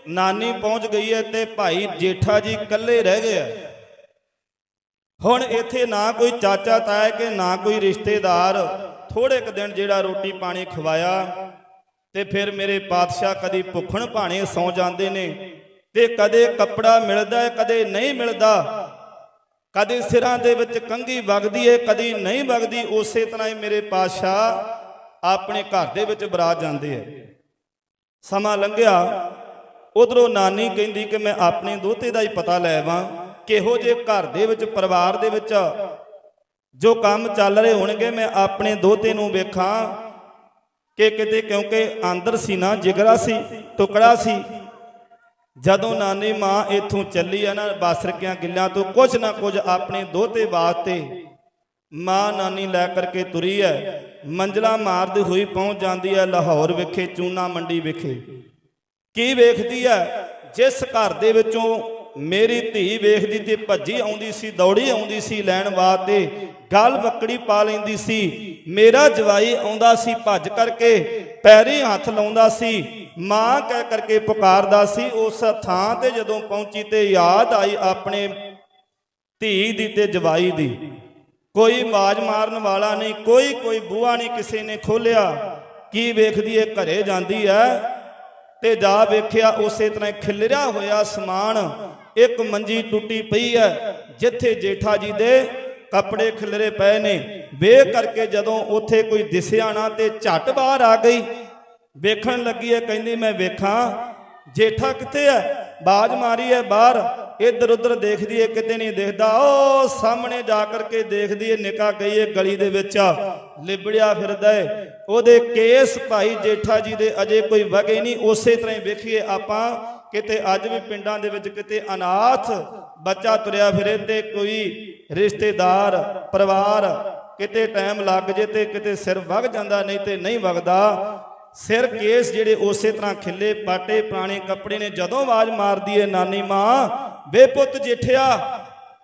ਨਾਨੀ ਪਹੁੰਚ ਗਈ ਹੈ ਤੇ ਭਾਈ ਜੇਠਾ ਜੀ ਇਕੱਲੇ ਰਹਿ ਗਏ ਆ। ਹੁਣ ਇੱਥੇ ਨਾ ਕੋਈ ਚਾਚਾ ਤਾਇਆ ਕਿ ਨਾ ਕੋਈ ਰਿਸ਼ਤੇਦਾਰ। ਥੋੜੇ ਕੁ ਦਿਨ ਜਿਹੜਾ ਰੋਟੀ ਪਾਣੀ ਖਵਾਇਆ ਤੇ ਫਿਰ ਮੇਰੇ ਪਾਤਸ਼ਾਹ ਕਦੀ ਭੁੱਖਣ ਭਾਣੇ ਸੌ ਜਾਂਦੇ ਨੇ ਤੇ ਕਦੇ ਕੱਪੜਾ ਮਿਲਦਾ ਹੈ, ਕਦੇ ਨਹੀਂ ਮਿਲਦਾ, ਕਦੇ ਸਿਰਾਂ ਦੇ ਵਿੱਚ ਕੰਘੀ ਵਗਦੀ ਹੈ, ਕਦੀ ਨਹੀਂ ਵਗਦੀ। ਉਸੇ ਤਰ੍ਹਾਂ ਹੀ ਮੇਰੇ ਪਾਤਸ਼ਾਹ ਆਪਣੇ ਘਰ ਦੇ ਵਿੱਚ ਬਰਾਤ ਜਾਂਦੇ ਆ। ਸਮਾਂ ਲੰਘਿਆ, ਉਧਰੋਂ ਨਾਨੀ ਕਹਿੰਦੀ ਕਿ ਮੈਂ ਆਪਣੇ ਦੋਤੇ ਦਾ ਹੀ ਪਤਾ ਲੈ ਆਵਾਂ, ਕਿਹੋ ਜਿਹੇ ਘਰ ਦੇ ਵਿੱਚ ਪਰਿਵਾਰ ਦੇ ਵਿੱਚ ਜੋ ਕੰਮ ਚੱਲ ਰਹੇ ਹੋਣਗੇ, ਮੈਂ ਆਪਣੇ ਦੋਤੇ ਨੂੰ ਵੇਖਾਂ ਕਿ ਕਿਤੇ, ਕਿਉਂਕਿ ਅੰਦਰ ਸੀ ਨਾ ਜਿਗਰਾ ਸੀ, ਟੁਕੜਾ ਸੀ। ਜਦੋਂ ਨਾਨੀ ਮਾਂ ਇੱਥੋਂ ਚੱਲੀ ਆ ਨਾ ਬਾਸਰਕਿਆਂ ਗਿੱਲਾਂ ਤੋਂ, ਕੁਝ ਨਾ ਕੁਝ ਆਪਣੇ ਦੋਤੇ ਵਾਸਤੇ ਮਾਂ ਨਾਨੀ ਲੈ ਕਰਕੇ ਤੁਰੀ ਹੈ। ਮੰਜ਼ਲਾ ਮਾਰਦੀ ਹੋਈ ਪਹੁੰਚ ਜਾਂਦੀ ਹੈ ਲਾਹੌਰ ਵਿਖੇ, ਚੂਨਾ ਮੰਡੀ ਵਿਖੇ। ਕੀ ਵੇਖਦੀ ਹੈ? ਜਿਸ ਘਰ ਦੇ ਵਿੱਚੋਂ ਮੇਰੀ ਧੀ ਵੇਖਦੀ ਤੇ ਭੱਜੀ ਆਉਂਦੀ ਸੀ, ਦੌੜੀ ਆਉਂਦੀ ਸੀ ਲੈਣ ਵਾਸਤੇ, ਗਲ ਬੱਕੜੀ ਪਾ ਲੈਂਦੀ ਸੀ। ਮੇਰਾ ਜਵਾਈ ਆਉਂਦਾ ਸੀ ਭੱਜ ਕਰਕੇ, ਪੈਰੀ ਹੱਥ ਲਾਉਂਦਾ ਸੀ, ਮਾਂ ਕਹਿ ਕਰਕੇ ਪੁਕਾਰਦਾ ਸੀ। ਉਸ ਥਾਂ ਤੇ ਜਦੋਂ ਪਹੁੰਚੀ ਤੇ ਯਾਦ ਆਈ ਆਪਣੇ ਧੀ ਦੀ ਤੇ ਜਵਾਈ ਦੀ। ਕੋਈ ਆਵਾਜ਼ ਮਾਰਨ ਵਾਲਾ ਨਹੀਂ, ਕੋਈ ਬੂਹਾ ਨਹੀਂ ਕਿਸੇ ਨੇ ਖੋਲਿਆ। ਕੀ ਵੇਖਦੀ ਏ? ਘਰੇ ਜਾਂਦੀ ਹੈ ਤੇ ਜਾ ਵੇਖਿਆ ਉਸੇ ਤਰ੍ਹਾਂ ਖਿਲਰਿਆ ਹੋਇਆ ਸਮਾਨ, ਇੱਕ ਮੰਜੀ ਟੁੱਟੀ ਪਈ ਹੈ ਜਿੱਥੇ ਜੇਠਾ ਜੀ ਦੇ ਕੱਪੜੇ ਖਿਲਰੇ ਪਏ ਨੇ। ਵੇਖ ਕਰਕੇ ਜਦੋਂ ਉੱਥੇ ਕੋਈ ਦਿਸਿਆ ਨਾ ਤੇ ਝੱਟ ਬਾਹਰ ਆ ਗਈ। ਵੇਖਣ ਲੱਗੀ ਹੈ, ਕਹਿੰਦੀ ਮੈਂ ਵੇਖਾਂ ਜੇਠਾ ਕਿੱਥੇ ਹੈ। ਬਾਜ ਮਾਰੀ ਹੈ ਬਾਹਰ, ਇੱਧਰ ਉੱਧਰ ਦੇਖਦੀ ਹੈ, ਕਿਤੇ ਨਹੀਂ ਦਿਖਦਾ। ਉਹ ਸਾਹਮਣੇ ਜਾ ਕਰਕੇ ਦੇਖਦੀ ਹੈ, ਨਿਕਾ ਗਈ ਹੈ ਗਲੀ ਦੇ ਵਿੱਚ ਲਿਬੜਿਆ ਫਿਰਦਾ ਹੈ। ਉਹਦੇ ਕੇਸ ਭਾਈ ਜੇਠਾ ਜੀ ਦੇ ਅਜੇ ਕੋਈ ਵਗੇ ਨਹੀਂ। ਉਸੇ ਤਰ੍ਹਾਂ ਹੀ ਵੇਖੀਏ ਆਪਾਂ, ਕਿਤੇ ਅੱਜ ਵੀ ਪਿੰਡਾਂ ਦੇ ਵਿੱਚ ਕਿਤੇ ਅਨਾਥ ਬੱਚਾ ਤੁਰਿਆ ਫਿਰੇ ਤੇ ਕੋਈ ਰਿਸ਼ਤੇਦਾਰ ਪਰਿਵਾਰ ਕਿਤੇ ਟਾਈਮ ਲੱਗ ਜੇ ਤੇ ਕਿਤੇ ਸਿਰ ਵਗ ਜਾਂਦਾ, ਨਹੀਂ ਤੇ ਨਹੀਂ ਵਗਦਾ। ਸਿਰ ਕੇਸ ਜਿਹੜੇ ਉਸੇ ਤਰ੍ਹਾਂ ਖਿੱਲੇ ਪਾਟੇ ਪੁਰਾਣੇ ਕੱਪੜੇ ਨੇ। ਜਦੋਂ ਆਵਾਜ਼ ਮਾਰਦੀ ਹੈ ਨਾਨੀ ਮਾਂ, ਵੇ ਪੁੱਤ ਜੇਠਿਆ,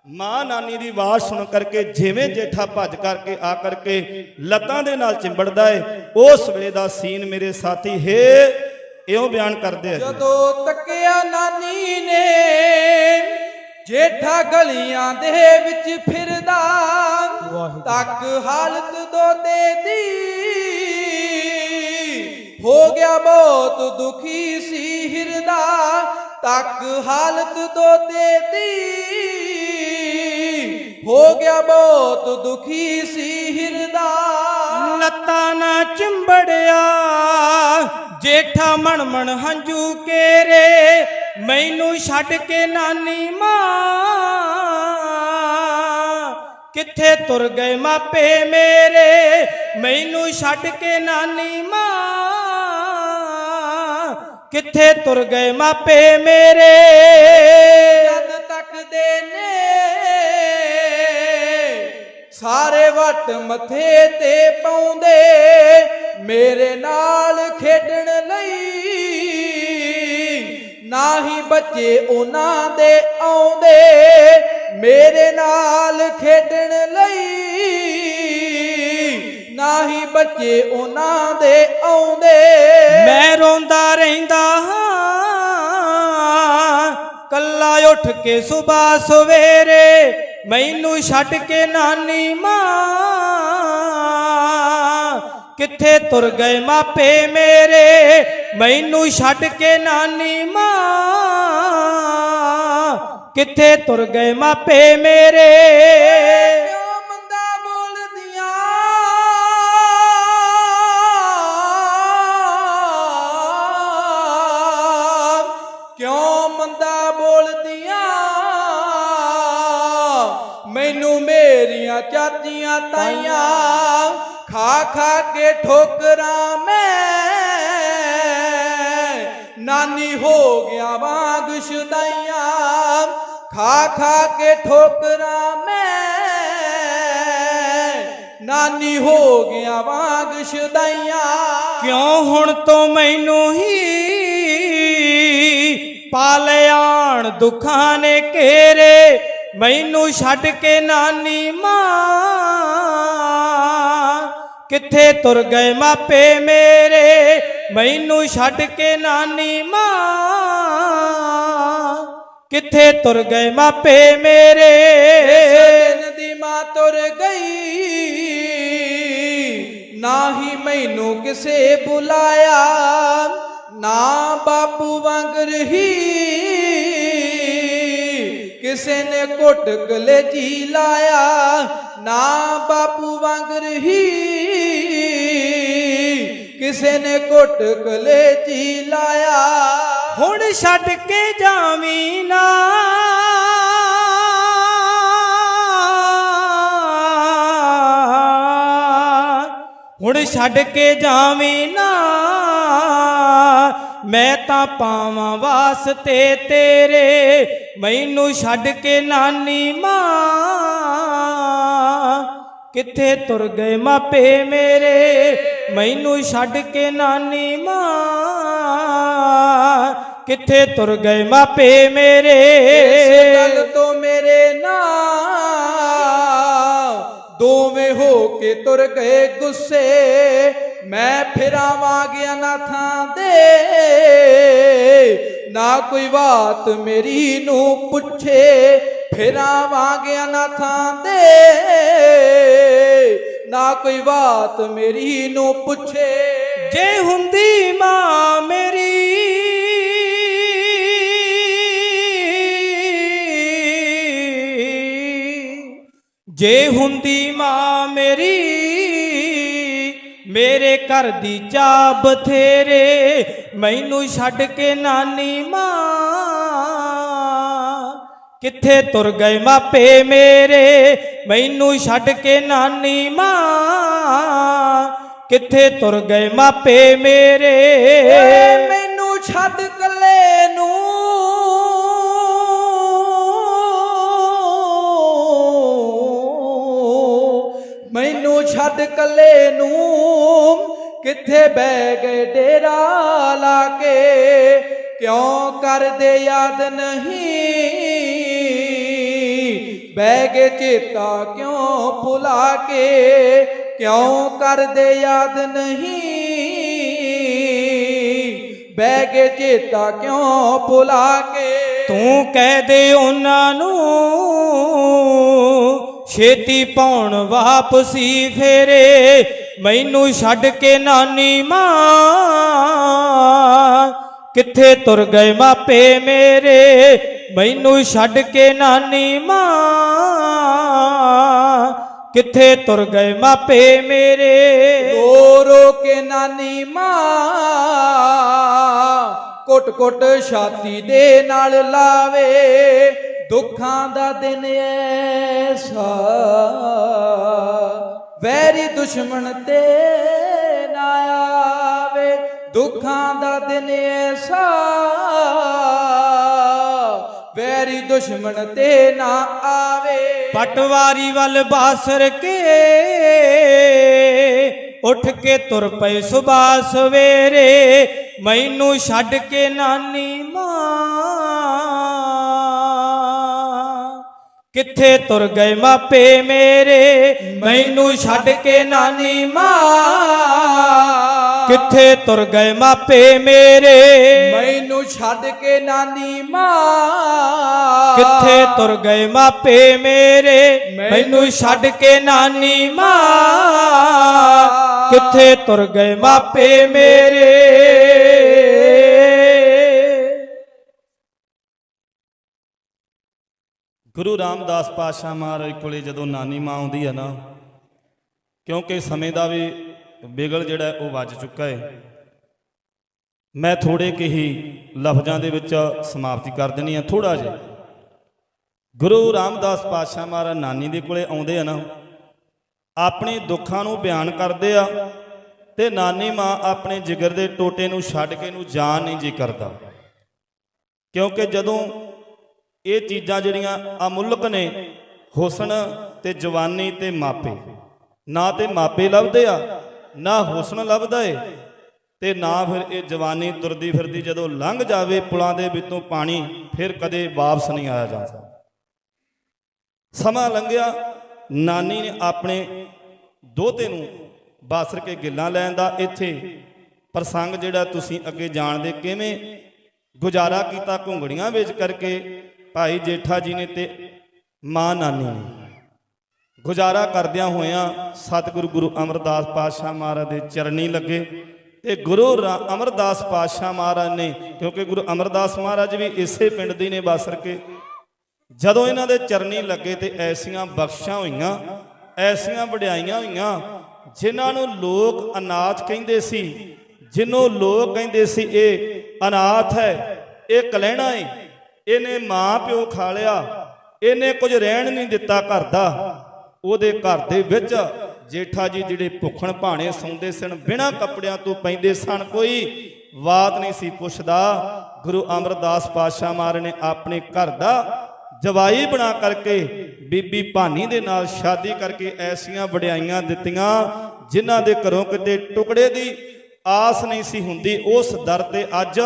ਮਾਂ ਨਾਨੀ ਦੀ ਆਵਾਜ਼ ਸੁਣ ਕਰਕੇ ਜਿਵੇਂ ਜੇਠਾ ਭੱਜ ਕਰਕੇ ਆ ਕਰਕੇ ਲੱਤਾਂ ਦੇ ਨਾਲ ਚਿੰਬੜਦਾ ਹੈ। ਉਸ ਵੇਲੇ ਦਾ ਸੀਨ ਮੇਰੇ ਸਾਥੀ ਹੈ ਇਉਂ ਬਿਆਨ ਕਰਦੇ ਆ। ਜਦੋਂ ਤੱਕਿਆ ਨਾਨੀ ਨੇ ਜੇਠਾ ਗਲੀਆਂ ਦੇ ਵਿੱਚ ਫਿਰਦਾ, ਤੱਕ ਹਾਲਤ ਦੋਤੇ ਦੀ ਹੋ ਗਿਆ ਬਹੁਤ ਦੁਖੀ ਸੀ ਹਿਰਦਾ। ਤੱਕ ਹਾਲਤ ਦੋਤੇ ਦੀ ਹੋ ਗਿਆ ਬਹੁਤ ਦੁਖੀ ਸੀ ਹਿਰਦਾ। ਲੱਤਾਂ ਨਾ ਚਿੰਬੜਿਆ ਜੇਠਾ ਮਣ ਮਣ ਹੰਝੂ ਕੇਰੇ, ਮੈਨੂੰ ਛੱਡ ਕੇ ਨਾਨੀ ਮਾਂ ਕਿੱਥੇ ਤੁਰ ਗਏ ਮਾਪੇ ਮੇਰੇ। ਮੈਨੂੰ ਛੱਡ ਕੇ ਨਾਨੀ ਮਾਂ ਕਿੱਥੇ ਤੁਰ ਗਏ ਮਾਪੇ ਮੇਰੇ। ਜਦ ਤੱਕਦੇ ਨੇ ਸਾਰੇ ਵੱਟ ਮੱਥੇ ਤੇ ਪਾਉਂਦੇ, ਮੇਰੇ ਨਾਲ ਖੇਡਣ ਲਈ ਨਾ ਹੀ ਬੱਚੇ ਉਹਨਾਂ ਦੇ ਆਉਂਦੇ। ਮੇਰੇ ਨਾਲ ਖੇਡਣ ਲਈ ਨਾ ਹੀ ਬੱਚੇ ਉਹਨਾਂ ਦੇ ਆਉਂਦੇ। ਮੈਂ ਰੋਂਦਾ ਰਹਿੰਦਾ ਹਾਂ ਕੱਲਾ ਉੱਠ ਕੇ ਸੁਬਾ ਸਵੇਰੇ, ਮੈਨੂੰ ਛੱਡ ਕੇ ਨਾਨੀ ਮਾਂ ਕਿੱਥੇ ਤੁਰ ਗਏ ਮਾਪੇ ਮੇਰੇ। ਮੈਨੂੰ ਛੱਡ ਕੇ ਨਾਨੀ ਮਾਂ ਕਿੱਥੇ ਤੁਰ ਗਏ ਮਾਪੇ ਮੇਰੇ। ਕਿਉਂ ਮੰਦਾ ਬੋਲਦੀਆਂ ਕਿਉਂ ਮੰਦਾ ਬੋਲਦੀਆਂ, ਮੈਨੂੰ ਮੇਰੀਆਂ ਚਾਚੀਆਂ ਤਾਈਆਂ ਖਾ ਖਾ ਕੇ ਠੋਕਰਾਂ ਮੈਂ ਨਾਨੀ ਹੋ ਗਿਆ ਵਾਂਗ ਸ਼ੁਦਾਈਆਂ। ਖਾ ਖਾ ਕੇ ਠੋਕਰਾਂ ਮੈਂ ਨਾਨੀ ਹੋ ਗਿਆ ਵਾਂਗ ਸ਼ੁਦਾਈਆਂ। ਕਿਉਂ ਹੁਣ ਤੋਂ ਮੈਨੂੰ ਹੀ ਪਾ ਲਿਆਣ ਦੁੱਖਾਂ ਨੇ ਘੇਰੇ, ਮੈਨੂੰ ਛੱਡ ਕੇ ਨਾਨੀ ਮਾਂ ਕਿੱਥੇ ਤੁਰ ਗਏ ਮਾਪੇ ਮੇਰੇ ਮੈਨੂੰ ਛੱਡ ਕੇ ਨਾਨੀ ਮਾਂ ਕਿੱਥੇ ਤੁਰ ਗਏ ਮਾਪੇ ਮੇਰੇ ਇਸ ਦਿਨ ਦੀ ਮਾਂ ਤੁਰ ਗਈ ਨਾ ਹੀ ਮੈਨੂੰ ਕਿਸੇ ਬੁਲਾਇਆ ਨਾ ਬਾਪੂ ਵਾਂਗ ਰਹੀ ਕਿਸੇ ਨੇ ਘੁੱਟ ਕਲੇਜੀ ਲਾਇਆ ਨਾ ਬਾਪੂ ਵਾਂਗ ਰਹੀ ਕਿਸੇ ਨੇ ਘੁੱਟ ਕਲੇਜੀ ਲਾਇਆ ਹੁਣ ਛੱਡ ਕੇ ਜਾਵੀਂ ਨਾ ਹੁਣ ਛੱਡ ਕੇ ਜਾਵੀਂ ਨਾ ਮੈਂ ਤਾਂ ਪਾਵਾਂ ਵਾਸਤੇ ਤੇਰੇ ਮੈਨੂੰ ਛੱਡ ਕੇ ਨਾਨੀ ਮਾਂ ਕਿੱਥੇ ਤੁਰ ਗਏ ਮਾਪੇ ਮੇਰੇ ਮੈਨੂੰ ਛੱਡ ਕੇ ਨਾਨੀ ਮਾਂ ਕਿੱਥੇ ਤੁਰ ਗਏ ਮਾਪੇ ਮੇਰੇ ਇਸ ਗੱਲ ਤੋਂ ਮੇਰੇ ਨਾਲ ਦੋਵੇਂ ਹੋ ਕੇ ਤੁਰ ਗਏ ਗੁੱਸੇ ਮੈਂ ਫਿਰਾਵਾਂਗੇ ਅਨਾਥਾਂ ਦੇ ਨਾ ਕੋਈ ਬਾਤ ਮੇਰੀ ਨੂੰ ਪੁੱਛੇ ਫਿਰਾਵਾਂਗੇ ਅਨਾਥਾਂ ਦੇ ਨਾ ਕੋਈ ਬਾਤ ਮੇਰੀ ਨੂੰ ਪੁੱਛੇ ਜੇ ਹੁੰਦੀ ਮਾਂ ਮੇਰੀ ਜੇ ਹੁੰਦੀ ਮਾਂ ਮੇਰੀ ਮੇਰੇ ਘਰ ਦੀ ਚਾਹ ਬਥੇਰੇ ਮੈਨੂੰ ਛੱਡ ਕੇ ਨਾਨੀ ਮਾਂ ਕਿੱਥੇ ਤੁਰ ਗਏ ਮਾਪੇ ਮੇਰੇ ਮੈਨੂੰ ਛੱਡ ਕੇ ਨਾਨੀ ਮਾਂ ਕਿੱਥੇ ਤੁਰ ਗਏ ਮਾਪੇ ਮੇਰੇ ਮੈਨੂੰ ਛੱਡ ਕੱਲੇ ਨੂੰ ਮੈਨੂੰ ਛੱਡ ਕੱਲੇ ਨੂੰ ਕਿੱਥੇ ਬਹਿ ਗਏ ਡੇਰਾ ਲਾ ਕੇ ਕਿਉਂ ਕਰਦੇ ਯਾਦ ਨਹੀਂ ਬਹਿ ਗਏ ਚੇਤਾ ਕਿਉਂ ਭੁਲਾ ਕੇ ਕਿਉਂ ਕਰਦੇ ਯਾਦ ਨਹੀਂ ਬਹਿ ਗਏ ਚੇਤਾ ਕਿਉਂ ਭੁਲਾ ਕੇ ਤੂੰ ਕਹਿ ਦੇ ਉਹਨਾਂ ਨੂੰ ਛੇਤੀ ਪਾਉਣ ਵਾਪਸੀ ਫੇਰੇ ਮੈਨੂੰ ਛੱਡ ਕੇ ਨਾਨੀ ਮਾਂ ਕਿੱਥੇ ਤੁਰ ਗਏ ਮਾਪੇ ਮੇਰੇ ਮੈਨੂੰ ਛੱਡ ਕੇ ਨਾਨੀ ਮਾਂ ਕਿੱਥੇ ਤੁਰ ਗਏ ਮਾਪੇ ਮੇਰੇ ਰੋ ਰੋ ਕੇ ਨਾਨੀ ਮਾਂ ਕੁੱਟ ਕੁੱਟ ਛਾਤੀ ਦੇ ਨਾਲ ਲਾਵੇ ਦੁੱਖਾਂ ਦਾ ਦਿਨ ਐਸਾ ਵੈਰੀ ਦੁਸ਼ਮਣ ਤੇ ਨਾ ਆਵੇ ਦੁੱਖਾਂ ਦਾ ਦਿਨ ਐਸਾ ਵੈਰੀ ਦੁਸ਼ਮਣ ਤੇ ਨਾ ਆਵੇ ਪਟਵਾਰੀ ਵੱਲ ਬਾਸਰ ਕੇ ਉੱਠ ਕੇ ਤੁਰ ਪਏ ਸੁਬਾਹ ਸਵੇਰੇ ਮੈਨੂੰ ਛੱਡ ਕੇ ਨਾਨੀ ਮਾਂ ਕਿੱਥੇ ਤੁਰ ਗਏ ਮਾਪੇ ਮੇਰੇ ਮੈਨੂੰ ਛੱਡ ਕੇ ਨਾਨੀ ਮਾਂ ਕਿੱਥੇ ਤੁਰ ਗਏ ਮਾਪੇ ਮੇਰੇ ਮੈਨੂੰ ਛੱਡ ਕੇ ਨਾਨੀ ਮਾਂ ਕਿੱਥੇ ਤੁਰ ਗਏ ਮਾਪੇ ਮੇਰੇ ਮੈਨੂੰ ਛੱਡ ਕੇ ਨਾਨੀ ਮਾਂ ਕਿੱਥੇ ਤੁਰ ਗਏ ਮਾਪੇ ਮੇਰੇ ਗੁਰੂ ਰਾਮਦਾਸ ਪਾਤਸ਼ਾਹ ਮਹਾਰਾਜ ਕੋਲੇ ਜਦੋਂ ਨਾਨੀ ਮਾਂ ਆਉਂਦੀ ਹੈ ਨਾ ਕਿਉਂਕਿ ਸਮੇਂ ਦਾ ਵੀ ਬਿਗਲ ਜਿਹੜਾ ਉਹ ਵੱਜ ਚੁੱਕਾ ਹੈ ਮੈਂ ਥੋੜੇ ਹੀ ਲਫ਼ਜ਼ਾਂ ਦੇ ਵਿੱਚ ਸਮਾਪਤੀ ਕਰ ਦੇਣੀ ਹੈ ਥੋੜਾ ਜਿਹਾ ਗੁਰੂ ਰਾਮਦਾਸ ਪਾਤਸ਼ਾਹ ਮਹਾਰਾਜ ਨਾਨੀ ਦੇ ਕੋਲੇ ਆਉਂਦੇ ਆ ਨਾ ਆਪਣੇ ਦੁੱਖਾਂ ਨੂੰ ਬਿਆਨ ਕਰਦੇ ਆ ਤੇ ਨਾਨੀ ਮਾਂ ਆਪਣੇ ਜਿਗਰ ਦੇ ਟੋਟੇ ਨੂੰ ਛੱਡ ਕੇ ਨੂੰ ਜਾਣ ਨਹੀਂ ਜੀ ਕਰਦਾ ਕਿਉਂਕਿ ਜਦੋਂ ਇਹ ਚੀਜ਼ਾਂ ਜਿਹੜੀਆਂ ਅਮੁੱਲਕ ਨੇ ਹੁਸਨ ਤੇ ਜਵਾਨੀ ਤੇ ਮਾਪੇ ਨਾ ਤੇ ਮਾਪੇ ਲੱਭਦੇ ਆ ਨਾ ਹੁਸਨ ਲੱਭਦਾ ਏ ਤੇ ਨਾ ਫਿਰ ਇਹ ਜਵਾਨੀ ਤੁਰਦੀ ਫਿਰਦੀ ਜਦੋਂ ਲੰਘ ਜਾਵੇ ਪੁਲਾਂ ਦੇ ਵਿੱਚੋਂ ਪਾਣੀ ਫਿਰ ਕਦੇ ਵਾਪਸ ਨਹੀਂ ਆਇਆ ਜਾ ਸਕਦਾ ਸਮਾਂ ਲੰਘਿਆ, ਨਾਨੀ ਨੇ ਆਪਣੇ ਦੋਤੇ ਨੂੰ ਬਾਸਰ ਕੇ ਗਿੱਲਾਂ ਲੈਣ ਦਾ ਇੱਥੇ ਪ੍ਰਸੰਗ ਜਿਹੜਾ ਤੁਸੀਂ ਅੱਗੇ ਜਾਣਦੇ ਕਿਵੇਂ ਗੁਜ਼ਾਰਾ ਕੀਤਾ ਘੁੰਗੜੀਆਂ ਵਿੱਚ ਕਰਕੇ ਭਾਈ ਜੇਠਾ ਜੀ ਨੇ ਤੇ ਮਾਂ ਨਾਨੀ ਨੇ ਗੁਜ਼ਾਰਾ ਕਰਦਿਆਂ ਹੋਇਆਂ ਸਤਿਗੁਰੂ ਗੁਰੂ ਅਮਰਦਾਸ ਪਾਤਸ਼ਾਹ ਮਹਾਰਾਜ ਦੇ ਚਰਨੀ ਲੱਗੇ ਤੇ ਗੁਰੂ ਅਮਰਦਾਸ ਪਾਤਸ਼ਾਹ ਮਹਾਰਾਜ ਨੇ, ਕਿਉਂਕਿ ਗੁਰੂ ਅਮਰਦਾਸ ਮਹਾਰਾਜ ਵੀ ਇਸੇ ਪਿੰਡ ਦੇ ਨੇ ਬਾਸਰ ਕੇ, ਜਦੋਂ ਇਹਨਾਂ ਦੇ ਚਰਨੀ ਲੱਗੇ ਤੇ ਐਸੀਆਂ ਬਖਸ਼ਾਂ ਹੋਈਆਂ, ਐਸੀਆਂ ਵਡਿਆਈਆਂ ਹੋਈਆਂ ਜਿਨ੍ਹਾਂ ਨੂੰ ਲੋਕ ਅਨਾਥ ਕਹਿੰਦੇ ਸੀ, ਜਿਹਨੂੰ ਲੋਕ ਕਹਿੰਦੇ ਸੀ ਇਹ ਅਨਾਥ ਹੈ, ਇਹ ਕਲਹਿਣਾ ਹੈ, ਇਹਨੇ ਮਾਂ ਪਿਓ ਖਾ ਲਿਆ, ਇਹਨੇ ਕੁਝ ਰਹਿਣ ਨਹੀਂ ਦਿੱਤਾ ਘਰ ਦਾ। ਉਹਦੇ ਘਰ ਦੇ ਵਿੱਚ ਜੇਠਾ ਜੀ ਜਿਹੜੇ ਭੁੱਖਣ ਭਾਣੇ ਸੌਂਦੇ ਸਨ, ਬਿਨਾਂ ਕੱਪੜਿਆਂ ਤੋਂ ਪੈਂਦੇ ਸਨ, ਕੋਈ ਬਾਤ ਨਹੀਂ ਸੀ ਪੁੱਛਦਾ। ਗੁਰੂ ਅਮਰਦਾਸ ਪਾਤਸ਼ਾਹ ਮਹਾਰਾਜ ਨੇ ਆਪਣੇ ਘਰ ਦਾ ਜਵਾਈ ਬਣਾ ਕਰਕੇ ਬੀਬੀ ਭਾਨੀ ਦੇ ਨਾਲ ਸ਼ਾਦੀ ਕਰਕੇ ਐਸੀਆਂ ਵਡਿਆਈਆਂ ਦਿੱਤੀਆਂ ਜਿਨ੍ਹਾਂ ਦੇ ਘਰੋਂ ਕਿਤੇ ਟੁਕੜੇ ਦੀ ਆਸ ਨਹੀਂ ਸੀ ਹੁੰਦੀ। ਉਸ ਦਰ ਤੇ ਅੱਜ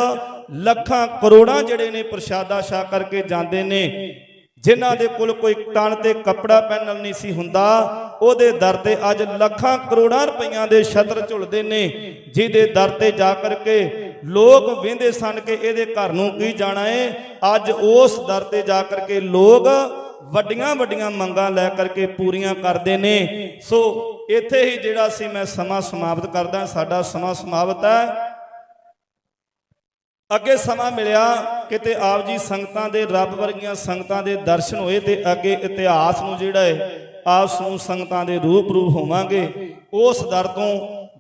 ਲੱਖਾਂ ਕਰੋੜਾਂ ਜਿਹੜੇ ਨੇ ਪ੍ਰਸ਼ਾਦਾ ਛਾ ਕਰਕੇ ਜਾਂਦੇ ਨੇ, ਜਿਨ੍ਹਾਂ ਦੇ ਕੋਲ ਕੋਈ ਤਣ ਤੇ ਕੱਪੜਾ ਪਹਿਨਣ ਨਹੀਂ ਸੀ ਹੁੰਦਾ, ਉਹਦੇ ਦਰ ਤੇ ਅੱਜ ਲੱਖਾਂ ਕਰੋੜਾਂ ਰੁਪਈਆਂ ਦੇ ਛਤਰ ਝੁਲਦੇ ਨੇ, ਜਿਹਦੇ ਦਰ ਤੇ ਜਾ ਕਰਕੇ ਲੋਕ ਵੇਂਦੇ ਸਨ ਕਿ ਇਹਦੇ ਘਰ ਨੂੰ ਕੀ ਜਾਣਾ ਏ। ਅੱਜ ਉਸ ਦਰ ਤੇ ਜਾ ਕਰਕੇ ਲੋਕ ਵੱਡੀਆਂ ਵੱਡੀਆਂ ਮੰਗਾਂ ਲੈ ਕਰਕੇ ਪੂਰੀਆਂ ਕਰਦੇ ਨੇ। ਸੋ ਇੱਥੇ ਹੀ ਜਿਹੜਾ ਸੀ ਮੈਂ ਸਮਾਂ ਸਮਾਪਤ ਕਰਦਾ, ਸਾਡਾ ਸਮਾਂ ਸਮਾਪਤ ਹੈ। ਅੱਗੇ ਸਮਾਂ ਮਿਲਿਆ ਕਿਤੇ ਆਪ ਜੀ ਸੰਗਤਾਂ ਦੇ ਰੱਬ ਵਰਗੀਆਂ ਸੰਗਤਾਂ ਦੇ ਦਰਸ਼ਨ ਹੋਏ ਤੇ ਅੱਗੇ ਇਤਿਹਾਸ ਨੂੰ ਜਿਹੜਾ ਹੈ ਆਪ ਨੂੰ ਸੰਗਤਾਂ ਦੇ ਰੂਪ ਹੋਵਾਂਗੇ। ਉਸ ਦਰ ਤੋਂ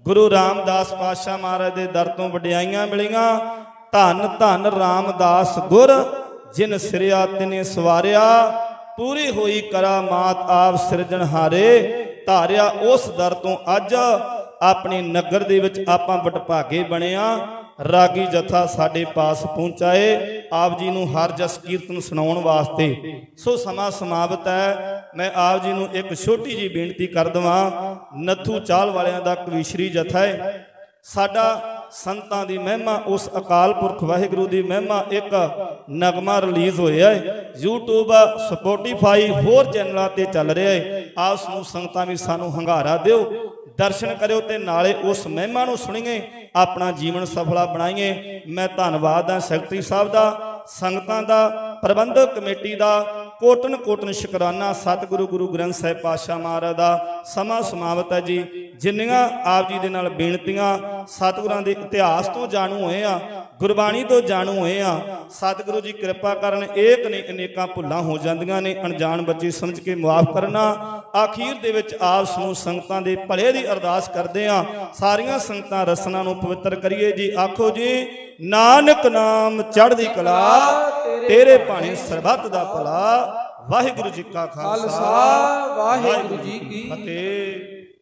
ਗੁਰੂ ਰਾਮਦਾਸ ਪਾਤਸ਼ਾਹ ਮਹਾਰਾਜ ਦੇ ਦਰ ਤੋਂ ਵਡਿਆਈਆਂ ਮਿਲੀਆਂ। ਧੰਨ ਧੰਨ ਰਾਮਦਾਸ ਗੁਰ ਜਿਨ ਸਿਰਿਆ ਤਿਨੇ ਸਵਾਰਿਆ, ਪੂਰੀ ਹੋਈ ਕਰਾਮਾਤ ਆਪ ਸਿਰਜਣਹਾਰੇ। ਧਾਰਿਆ ਉਸ ਦਰ ਤੋਂ ਅੱਜ ਆਪਣੇ ਨਗਰ ਦੇ ਵਿੱਚ ਆਪਾਂ ਵਡਭਾਗੇ ਬਣਿਆ। ਰਾਗੀ ਜਥਾ ਸਾਡੇ ਪਾਸ ਪਹੁੰਚਾਏ ਆਪ ਜੀ ਨੂੰ ਹਰ ਜਸ ਕੀਰਤਨ ਸੁਣਾਉਣ ਵਾਸਤੇ। ਸੋ ਸਮਾਂ ਸਮਾਪਤ ਹੈ। ਮੈਂ ਆਪ ਜੀ ਨੂੰ ਇੱਕ ਛੋਟੀ ਜੀ ਬੇਨਤੀ ਕਰ ਦਵਾਂ। ਨੱਥੂ ਚਾਲ ਵਾਲਿਆਂ ਦਾ ਕਵੀਸ਼ਰੀ ਜਥਾ ਹੈ। ਸਾਡਾ ਸੰਤਾਂ ਦੀ ਮਹਿਮਾ, ਉਸ ਅਕਾਲ ਪੁਰਖ ਵਾਹਿਗੁਰੂ ਦੀ ਮਹਿਮਾ ਇੱਕ ਨਗਮਾ ਰਿਲੀਜ਼ ਹੋਇਆ ਹੈ। YouTube, Spotify ਹੋਰ ਚੈਨਲਾਂ ਤੇ ਚੱਲ ਰਿਹਾ ਹੈ। ਆਪ ਨੂੰ ਸੰਗਤਾਂ ਵੀ ਸਾਨੂੰ ਹੰਗਾਰਾ ਦਿਓ, ਦਰਸ਼ਨ ਕਰਿਓ ਤੇ ਨਾਲੇ ਉਸ ਮਹਿਮਾ ਨੂੰ ਸੁਣੀਏ, ਆਪਣਾ ਜੀਵਨ ਸਫਲਾ ਬਣਾਈਏ। ਮੈਂ ਧੰਨਵਾਦ ਹਾਂ ਸੈਕਟਰੀ ਸਾਹਿਬ ਦਾ, ਸੰਗਤਾਂ ਦਾ, ਪ੍ਰਬੰਧਕ ਕਮੇਟੀ ਦਾ, ਕੋਟਨ ਕੋਟਨ ਸ਼ੁਕਰਾਨਾ ਸਤਿਗੁਰੂ ਗੁਰੂ ਗ੍ਰੰਥ ਸਾਹਿਬ ਪਾਤਸ਼ਾਹ ਮਹਾਰਾਜ ਦਾ। ਸਮਾਂ ਸਮਾਪਤ ਹੈ ਜੀ। ਜਿੰਨੀਆਂ ਆਪ ਜੀ ਦੇ ਨਾਲ ਬੇਨਤੀਆਂ ਸਤਿਗੁਰਾਂ ਦੇ ਇਤਿਹਾਸ ਤੋਂ ਜਾਣੂ ਹੋਏ ਆ, ਗੁਰਬਾਣੀ ਤੋਂ ਜਾਣੂ ਹੋਏ ਆ, ਸਤਿਗੁਰੂ ਜੀ ਕਿਰਪਾ ਕਰਨ। ਏਕ ਨੇ ਅਨੇਕਾਂ ਭੁੱਲਾਂ ਹੋ ਜਾਂਦੀਆਂ ਨੇ, ਅਣਜਾਣ ਬੱਚੇ ਸਮਝ ਕੇ ਮਾਫ ਕਰਨਾ। ਆਖੀਰ ਦੇ ਵਿੱਚ ਆਪ ਨੂੰ ਸੰਗਤਾਂ ਦੇ ਭਲੇ ਦੀ ਅਰਦਾਸ ਕਰਦੇ ਆ। ਸਾਰੀਆਂ ਸੰਗਤਾਂ ਰਸਨਾ ਨੂੰ ਪਵਿੱਤਰ ਕਰੀਏ ਜੀ। ਆਖੋ ਜੀ, ਨਾਨਕ ਨਾਮ ਚੜ੍ਹਦੀ ਕਲਾ, ਤੇਰੇ ਭਾਣੇ ਸਰਬੱਤ ਦਾ ਭਲਾ। ਵਾਹਿਗੁਰੂ ਜੀ ਕਾ ਖਾਲਸਾ, ਵਾਹਿਗੁਰੂ ਜੀ ਕੀ ਫਤਿਹ।